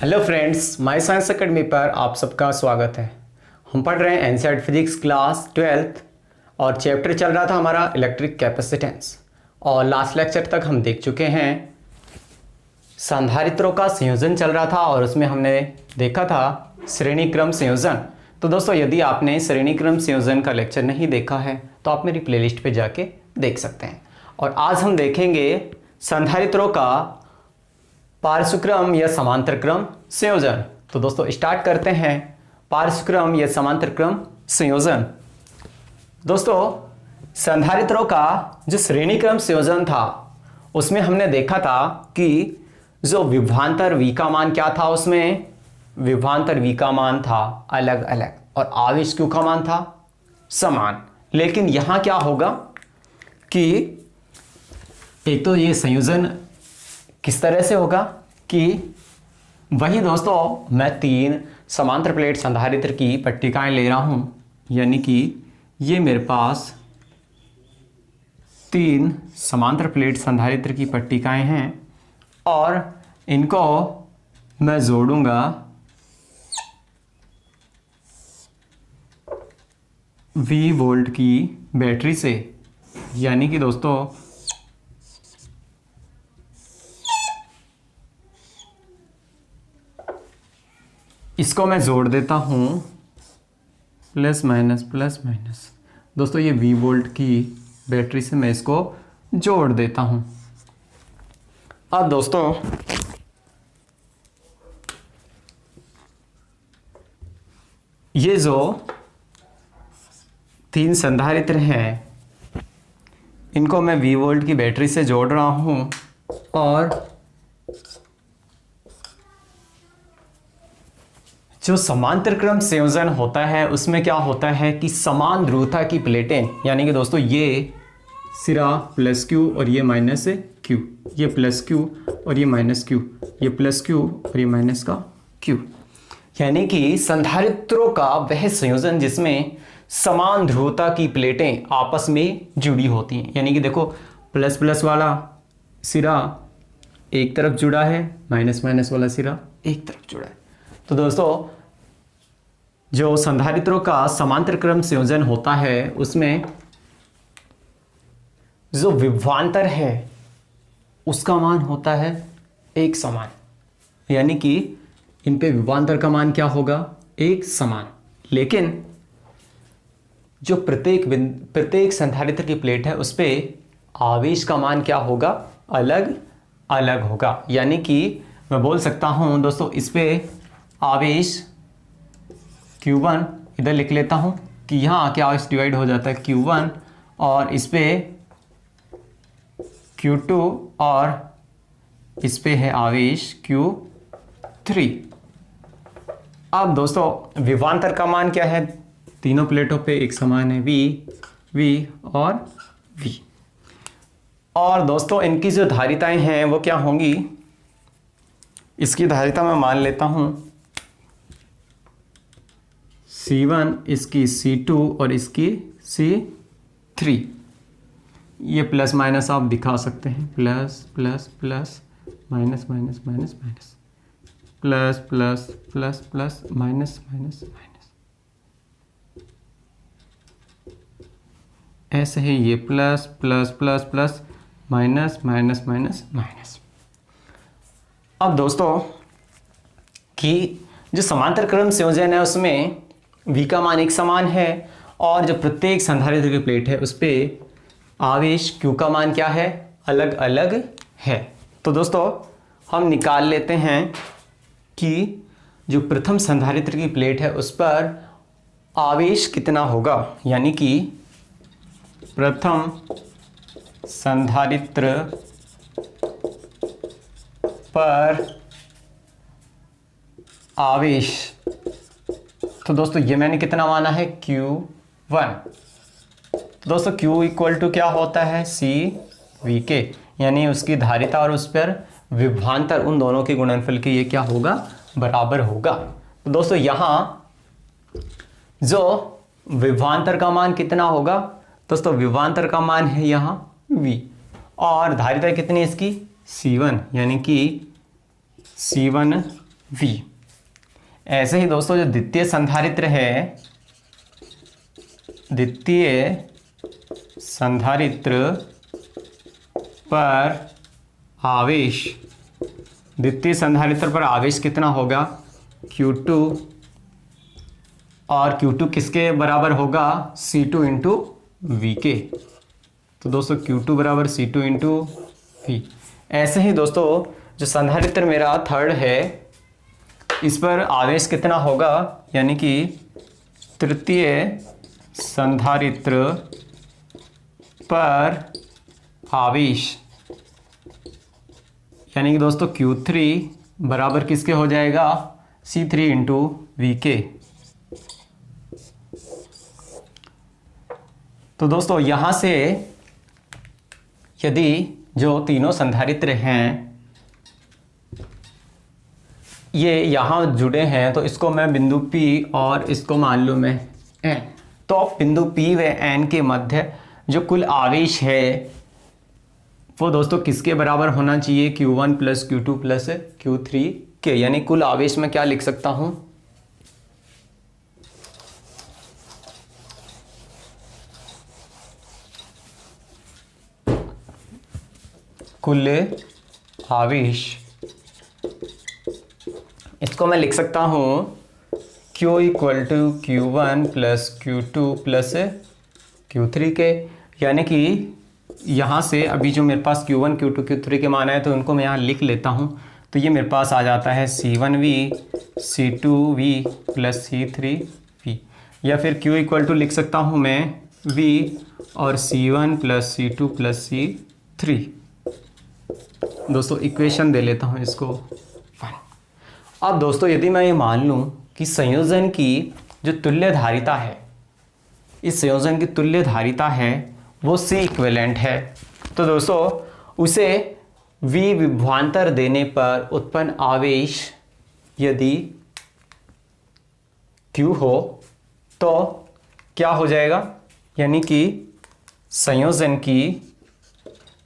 Hello friends, my science academy पर आप सबका स्वागत है। हम पढ़ रहे हैं एनसीईआरटी फिजिक्स क्लास 12th और चैप्टर चल रहा था हमारा इलेक्ट्रिक कैपेसिटेंस। और लास्ट लेक्चर तक हम देख चुके हैं संधारित्रों का संयोजन चल रहा था और उसमें हमने देखा था श्रेणी क्रम संयोजन। तो दोस्तों, यदि आपने श्रेणी क्रम संयोजन का लेक्चर नहीं देखा है तो आप मेरी प्लेलिस्ट पे जाके देख सकते हैं। और आज हम देखेंगे संधारित्रों का पार्श्वक्रम या समांतर क्रम संयोजन। तो दोस्तों स्टार्ट करते हैं पार्श्वक्रम या समांतर क्रम संयोजन। दोस्तों, संधारित्रों का जो श्रेणी क्रम संयोजन था उसमें हमने देखा था कि जो विभवांतर v का मान क्या था, उसमें विभवांतर v का मान था अलग अलग और आवेश q का मान था समान। लेकिन यहां क्या होगा कि एक तो ये संयोजन किस तरह से होगा कि वही दोस्तों मैं 3 समांतर प्लेट संधारित्र की पट्टिकाएं ले रहा हूं, यानी कि ये मेरे पास 3 समांतर प्लेट संधारित्र की पट्टिकाएं हैं और इनको मैं जोड़ूंगा V वोल्ट की बैटरी से। यानी कि दोस्तों इसको मैं जोड़ देता हूं प्लस माइनस प्लस माइनस। दोस्तों ये V वोल्ट की बैटरी से मैं इसको जोड़ देता हूं। अब दोस्तों ये जो 3 संधारित्र हैं इनको मैं V वोल्ट की बैटरी से जोड़ रहा हूं और जो समांतर क्रम संयोजन होता है उसमें क्या होता है कि समान ध्रुवता की प्लेटें, यानी कि दोस्तों ये सिरा प्लस क्यू और ये माइनस क्यू, ये प्लस क्यू और ये माइनस क्यू, ये प्लस क्यू और ये माइनस का क्यू, यानी कि संधारित्रों का वह संयोजन जिसमें समान ध्रुवता की प्लेटें आपस में जुड़ी होती हैं। यानी कि देखो प्लस प्लस वाला सिरा एक तरफ जुड़ा है, माइनस माइनस वाला सिरा एक तरफ जुड़ा है। तो दोस्तों जो संधारित्रों का समांतर क्रम संयोजन होता है उसमें जो विभवांतर है उसका मान होता है एक समान, यानी कि इन पे विभवांतर का मान क्या होगा, एक समान। लेकिन जो प्रत्येक संधारित्र की प्लेट है उस पे आवेश का मान क्या होगा, अलग अलग होगा। यानी कि मैं बोल सकता हूं दोस्तों इस पे आवेश Q1 इधर लिख लेता हूं कि यहां आके आवेश डिवाइड हो जाता है Q1 और इस पे Q2 और इस पे है आवेश Q3। अब दोस्तों विभवांतर का मान क्या है, तीनों प्लेटों पे एक समान है V और V। और दोस्तों इनकी जो धारिताएं हैं वो क्या होंगी, इसकी धारिता मैं मान लेता हूं C1, इसकी C2 और इसकी C3। ये प्लस माइनस आप दिखा सकते हैं, plus plus plus minus minus minus minus, plus plus plus plus minus minus minus, ऐसे ही ये plus plus plus plus minus minus minus minus. अब दोस्तों कि जो समांतर क्रम संयोजन है उसमें V का मान एक समान है और जो प्रत्येक संधारित्र की प्लेट है उस पे आवेश Q का मान क्या है, अलग अलग है। तो दोस्तों हम निकाल लेते हैं कि जो प्रथम संधारित्र की प्लेट है उस पर आवेश कितना होगा। यानी कि प्रथम संधारित्र पर आवेश, तो दोस्तों ये मैंने कितना माना है, Q1। तो दोस्तों Q इक्वल टू क्या होता है, CVK, यानी उसकी धारिता और उस पर विभवांतर उन दोनों के गुणनफल के ये क्या होगा, बराबर होगा। तो दोस्तों यहां जो विभवांतर का मान कितना होगा, दोस्तों विभवांतर का मान है यहां V और धारिता कितनी है इसकी, C1, यानी कि C1 V। ऐसे ही दोस्तों जो द्वितीय संधारित्र है, द्वितीय संधारित्र पर आवेश, द्वितीय संधारित्र पर आवेश कितना होगा, Q2, और Q2 किसके बराबर होगा, C2 इंटू वी के। तो दोस्तों Q2 बराबर C2 इंटू वी। ऐसे ही दोस्तों जो संधारित्र मेरा थर्ड है, इस पर आवेश कितना होगा, यानी कि तृतीय संधारित्र पर आवेश, यानी कि दोस्तों Q3 बराबर किसके हो जाएगा, C3 इंटू वी के। तो दोस्तों यहां से यदि जो तीनों संधारित्र हैं ये यहाँ जुड़े हैं, तो इसको मैं बिंदु P और इसको मान लूँ मैं N। तो बिंदु P व N के मध्य जो कुल आवेश है वो दोस्तों किसके बराबर होना चाहिए, Q1 plus Q2 plus Q3 के। यानी कुल आवेश में क्या लिख सकता हूँ, कुल आवेश, इसको मैं लिख सकता हूँ Q equal to Q1 plus Q2 plus Q3 के। यानी कि यहाँ से अभी जो मेरे पास Q1 Q2 Q3 के मान है तो उनको मैं यहाँ लिख लेता हूँ। तो ये मेरे पास आ जाता है C1V C2V प्लस C3V, या फिर Q इक्वल टू लिख सकता हूँ मैं V और C1 plus C2 plus C3। दोस्तों इक्वेशन दे लेता हूँ इसको। अब दोस्तों यदि मैं ये मान लूँ कि संयोजन की जो तुल्य धारिता है, इस संयोजन की तुल्य धारिता है वो C इक्विवेलेंट है, तो दोस्तों उसे V विभवांतर देने पर उत्पन्न आवेश यदि Q हो तो क्या हो जाएगा, यानी कि संयोजन की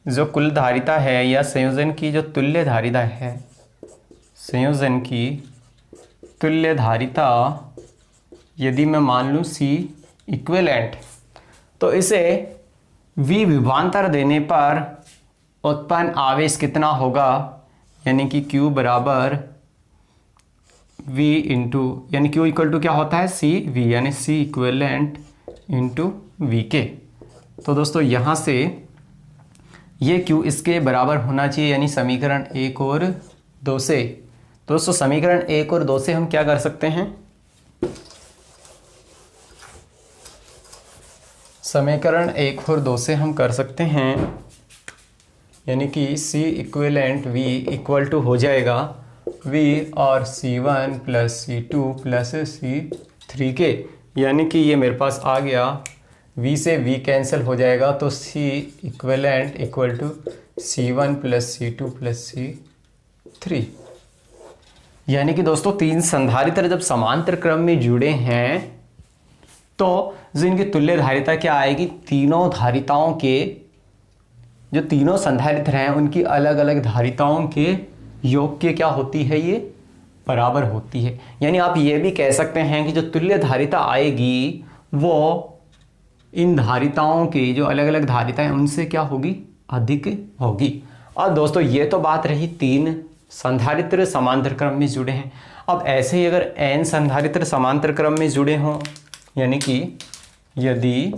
जो कुल धारिता है या संयोजन की जो तुल्य धारिता है, संयोजन की तुल्य धारिता यदि मैं मान लूँ C इक्विवेलेंट, तो इसे V विभवांतर देने पर उत्पन्न आवेश कितना होगा, यानी कि Q बराबर V इंटू, यानी Q इक्वल टू क्या होता है C V, यानी C इक्विवेलेंट इंटू V के। तो दोस्तों यहाँ से ये Q इसके बराबर होना चाहिए, यानी समीकरण 1 और 2 से। दोस्तों समीकरण 1 और 2 से हम क्या कर सकते हैं, समीकरण 1 और 2 से हम कर सकते हैं, यानी कि C equivalent V equal to हो जाएगा V और C1 plus C2 plus C3 के। यानी कि ये मेरे पास आ गया, V से V कैंसिल हो जाएगा, तो C equivalent equal to C1 plus C2 plus C3। यानी कि दोस्तों तीन संधारित्र जब समांतर क्रम में जुड़े हैं तो जो इनकी तुल्य धारिता क्या आएगी, तीनों धारिताओं के जो तीनों संधारित्र हैं उनकी अलग अलग धारिताओं के योग के क्या होती है, ये बराबर होती है। यानी आप ये भी कह सकते हैं कि जो तुल्य धारिता आएगी वो इन धारिताओं की जो अलग अलग धारिताएं उनसे क्या होगी, अधिक होगी। और दोस्तों ये तो बात रही तीन संधारित्र समांतर क्रम में जुड़े हैं। अब ऐसे ही अगर n संधारित्र समांतर क्रम में जुड़े हों, यानी कि यदि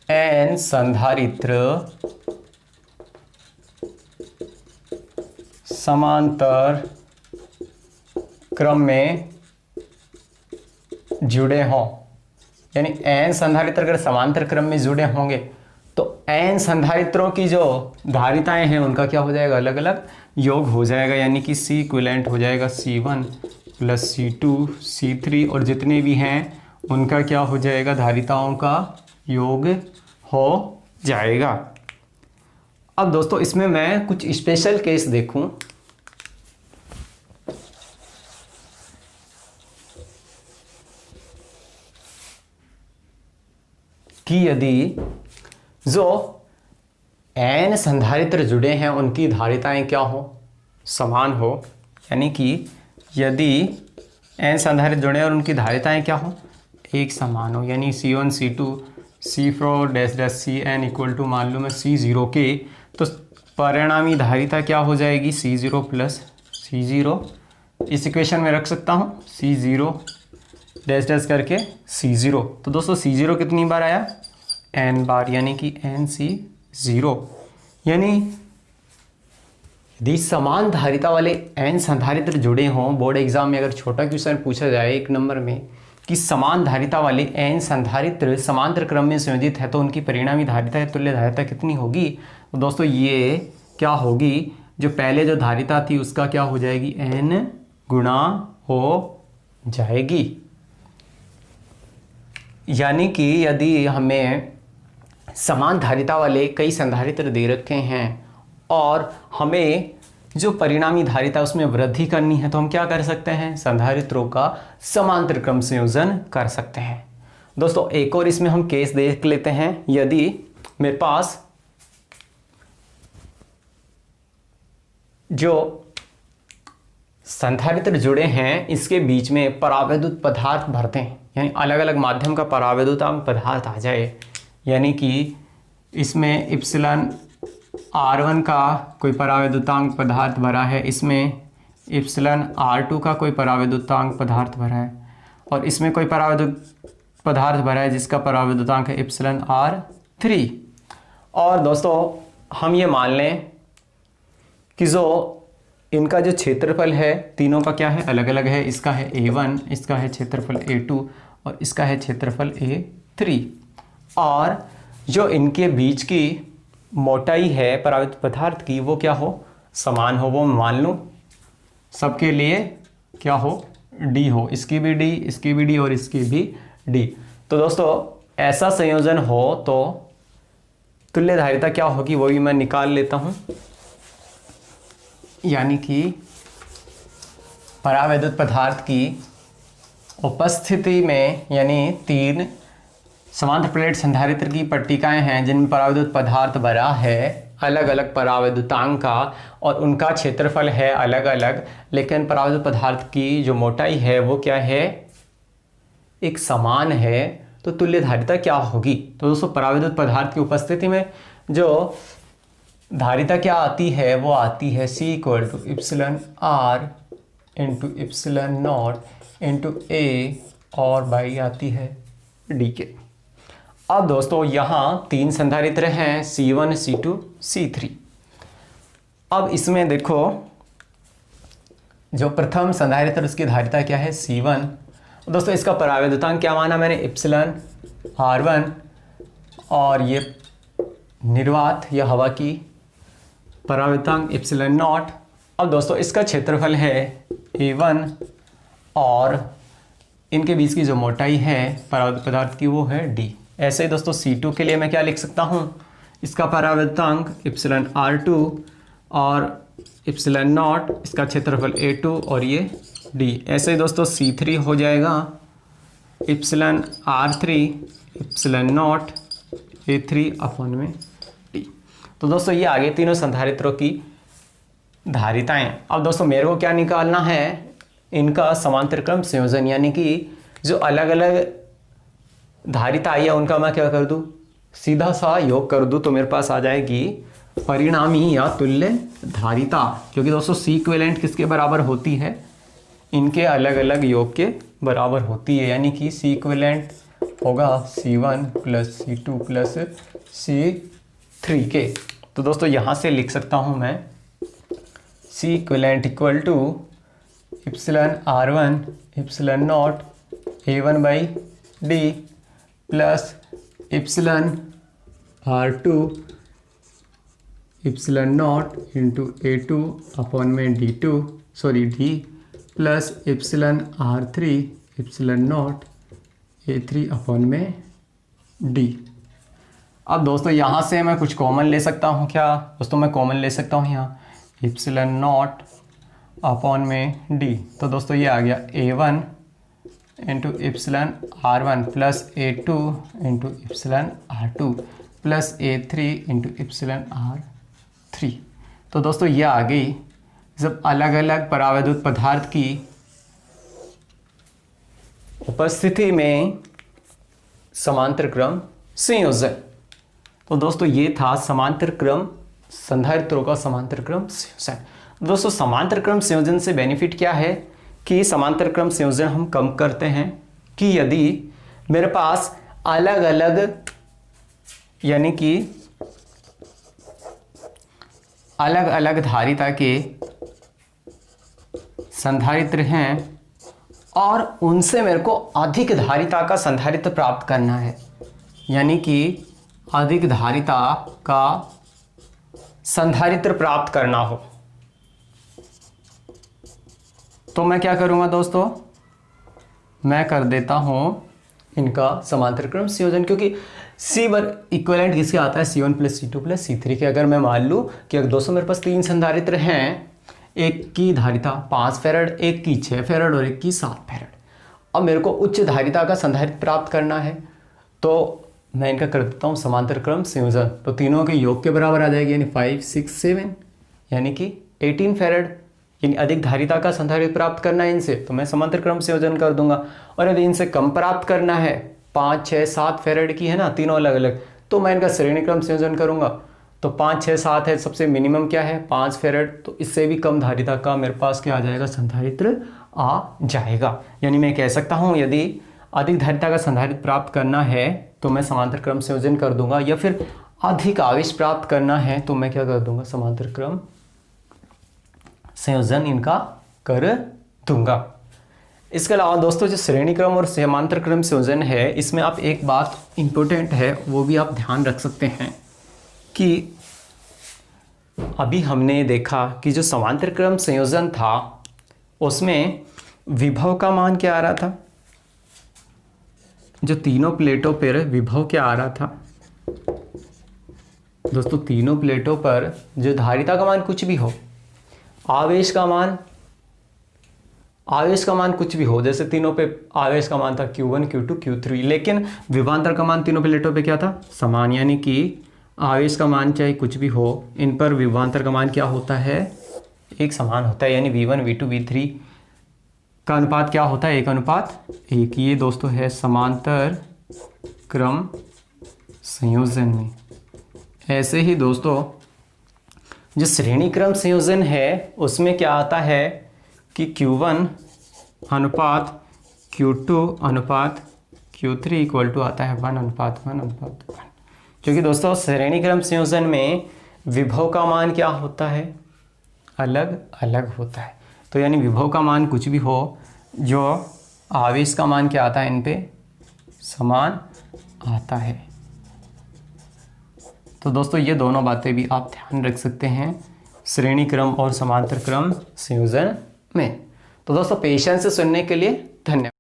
n संधारित्र समांतर क्रम में जुड़े हों, यानी n संधारित्र अगर समांतर क्रम में जुड़े होंगे तो n संधारित्रों की जो धारिताएं हैं उनका क्या हो जाएगा, अलग अलग योग हो जाएगा। यानी कि C इक्विवेलेंट हो जाएगा C1 प्लस C2 C3 और जितने भी हैं उनका क्या हो जाएगा, धारिताओं का योग हो जाएगा। अब दोस्तों इसमें मैं कुछ स्पेशल केस देखूं, कि यदि जो n संधारित्र जुड़े हैं उनकी धारिताएं क्या हो, समान हो, यानी कि यदि n संधारित्र जुड़े और उनकी धारिताएं क्या हो, एक समान हो, यानी C1 C2 C4 dash dash Cn equal to मान लो मैं C0 के, तो परिणामी धारिता क्या हो जाएगी C0 प्लस C0। इस इक्वेशन में रख सकता हूँ C0 डैश डैश करके C0। तो दोस्तों C0 कितनी बार आया, n बार, यानी कि NC0। यानी यदि समान धारिता वाले n संधारित्र जुड़े हों, बोर्ड एग्जाम में अगर छोटा क्वेश्चन पूछा जाए 1 नंबर में कि समान धारिता वाले n संधारित्र समांतर क्रम में संयोजित है तो उनकी परिणामी धारिता या तुल्य धारिता कितनी होगी। तो दोस्तों ये क्या होगी, जो पहले जो धारिता थी उसका क्या हो जाएगी, n गुणा हो जाएगी। यानी कि यदि हमें समान धारिता वाले कई संधारित्र दे रखे हैं और हमें जो परिणामी धारिता उसमें वृद्धि करनी है तो हम क्या कर सकते हैं, संधारित्रों का समांतर क्रम संयोजन कर सकते हैं। दोस्तों एक और इसमें हम केस देख लेते हैं। यदि मेरे पास जो संधारित्र जुड़े हैं इसके बीच में परावैद्युत पदार्थ भरते हैं, यानी अलग अलग माध्यम का परावैद्युतांक पदार्थ आ जाए, यानी कि इसमें इप्सिलन R1 का कोई परावैद्युतांक पदार्थ भरा है, इसमें इप्सिलन R2 का कोई परावैद्युतांक पदार्थ भरा है और इसमें कोई परावैद्युत पदार्थ भरा है जिसका परावैद्युतांक है इप्सिलन R3। और दोस्तों हम ये मान लें कि जो इनका जो क्षेत्रफल है तीनों का क्या है, अलग अलग है। इसका है A1, इसका है क्षेत्रफल A2 और इसका है क्षेत्रफल A3। और जो इनके बीच की मोटाई है परावैद्युत पदार्थ की वो क्या हो, समान हो। वो मान लूँ सबके लिए क्या हो, D हो, इसकी भी D, इसकी भी D और इसकी भी D। तो दोस्तों ऐसा संयोजन हो तो तुल्य धारिता क्या होगी वो भी मैं निकाल लेता हूँ। यानी कि परावैद्युत पदार्थ की उपस्थिति में, यानी 3 समांतर प्लेट संधारित्र की पट्टिकाएं हैं जिनमें परावैद्युत पदार्थ भरा है अलग अलग परावैद्युतांक का और उनका क्षेत्रफल है अलग अलग, लेकिन परावैद्युत पदार्थ की जो मोटाई है वो क्या है, एक समान है। तो तुल्य धारिता क्या होगी। तो दोस्तों परावैद्युत पदार्थ की उपस्थिति में जो धारिता क्या आती है, वो आती है C equal to epsilon R into epsilon not into A और बाई आती है D के। अब दोस्तों यहाँ 3 संधारित्र हैं C1 C2 C3। अब इसमें देखो जो प्रथम संधारित्र उसकी धारिता क्या है C1। दोस्तों इसका परावैद्युतांक क्या माना मैंने, इप्सिलन R1 और ये निर्वात या हवा की परावैद्युतांक इप्सिलन नॉट। अब दोस्तों इसका क्षेत्रफल है A1 और इनके बीच की जो मोटाई है परावैद्युत पदार्थ की वो है D। ऐसे ही दोस्तों C2 के लिए मैं क्या लिख सकता हूँ, इसका परावैद्युतांक इप्सिलन R2 और इप्सिलन नॉट, इसका क्षेत्रफल A2 और ये D। ऐसे ही दोस्तों C3 हो जाएगा इप्सिलन R3 epsilon not A3 upon में D। तो दोस्तों ये आगे तीनों संधारित्रों की धारिताएं। अब दोस्तों मेरे को क्या निकालना है, इनका समांतर क्रम संयोजन, यानी कि जो अलग अलग धारिता आई है उनका मैं क्या कर दूं, सीधा सा योग कर दूं तो मेरे पास आ जाएगी परिणामी या तुल्य धारिता। क्योंकि दोस्तों C इक्विवेलेंट किसके बराबर होती है, इनके अलग अलग योग के बराबर होती है। यानी कि C इक्विवेलेंट होगा C1 plus C2 plus C3 के। तो दोस्तों यहाँ से लिख सकता हूँ मैं C equivalent equal to epsilon R1 epsilon not A1 by D plus epsilon R2 epsilon not into A2 upon में D plus epsilon R3 epsilon not A3 upon में D। अब दोस्तों यहाँ से मैं कुछ कॉमन ले सकता हूँ क्या, दोस्तों मैं कॉमन ले सकता हूँ यहाँ इप्सिलन नॉट अपॉन में D। तो दोस्तों ये आ गया A1 into इप्सिलन R1 plus A2 into इप्सिलन R2 plus A3 into इप्सिलन R3। तो दोस्तों ये आ गई जब अलग अलग परावैद्युत पदार्थ की उपस्थिति में समांतर क्रम संयोजन। तो दोस्तों ये था समांतर क्रम संधारित्रों का समांतर क्रम संयोजन। दोस्तों समांतर क्रम संयोजन से बेनिफिट क्या है कि समांतर क्रम संयोजन हम कम करते हैं कि यदि मेरे पास अलग अलग यानी कि अलग अलग धारिता के संधारित्र हैं और उनसे मेरे को अधिक धारिता का संधारित्र प्राप्त करना है, यानी कि अधिक धारिता का संधारित्र प्राप्त करना हो, तो मैं क्या करूंगा दोस्तों, मैं कर देता हूं इनका समांतर क्रम संयोजन। क्योंकि सी बर इक्विवेलेंट किसके आता है, C1 plus C2 plus C3 के। अगर मैं मान लूँ कि अगर दोस्तों मेरे पास 3 संधारित्र हैं, एक की धारिता 5 फैराड, एक की 6 फैराड और एक की 7 फैराड, अब मेरे को उच्च धारिता का संधारित्र प्राप्त करना है, तो मैं इनका कर देता हूँ समांतर क्रम संयोजन। तो तीनों के योग के बराबर आ जाएगी, यानी 5, 6, 7 यानी कि 18 फैराड, यानी अधिक धारिता का संधारित्र प्राप्त करना है इनसे, तो मैं समांतर क्रम संयोजन कर दूंगा। और यदि इनसे कम प्राप्त करना है, 5, 6, 7 फैराड की है ना, तीनों अलग अलग, तो मैं इनका श्रेणी क्रम संयोजन करूंगा। तो 5, 6, 7 है, सबसे मिनिमम क्या है 5 फैराड, तो इससे भी कम धारिता का मेरे पास क्या आ जाएगा, संधारित्र आ जाएगा। यानी मैं कह सकता हूँ यदि अधिक धारिता का संधारित्र प्राप्त करना है तो मैं समांतर क्रम संयोजन कर दूंगा, या फिर अधिक आवेश प्राप्त करना है तो मैं क्या कर दूंगा, समांतर क्रम संयोजन इनका कर दूंगा। इसके अलावा दोस्तों जो श्रेणी क्रम और समांतर क्रम संयोजन है, इसमें आप एक बात इंपॉर्टेंट है वो भी आप ध्यान रख सकते हैं कि अभी हमने देखा कि जो समांतर क्रम संयोजन था उसमें विभव का मान क्या आ रहा था, जो तीनों प्लेटों पर विभव क्या आ रहा था दोस्तों, तीनों प्लेटों पर जो धारिता का मान कुछ भी हो, आवेश का मान कुछ भी हो, जैसे तीनों पे आवेश का मान था Q1, Q2, Q3, लेकिन विभवांतर का मान तीनों प्लेटों पे क्या था, समान, यानी कि आवेश का मान चाहे कुछ भी हो, इन पर विभवांतर का मान क्या होता है, एक समान होता है, यानी V1, V2, V3 का अनुपात क्या होता है, 1:1। ये दोस्तों है समांतर क्रम संयोजन में। ऐसे ही दोस्तों जो श्रेणी क्रम संयोजन है उसमें क्या आता है कि Q1 अनुपात Q2 अनुपात Q3 इक्वल टू आता है 1:1:1। क्योंकि दोस्तों श्रेणी क्रम संयोजन में विभव का मान क्या होता है, अलग अलग होता है, तो यानी विभव का मान कुछ भी हो, जो आवेश का मान क्या आता है, इन पे समान आता है। तो दोस्तों ये दोनों बातें भी आप ध्यान रख सकते हैं श्रेणी क्रम और समांतर क्रम संयोजन में। तो दोस्तों पेशेंस से सुनने के लिए धन्यवाद।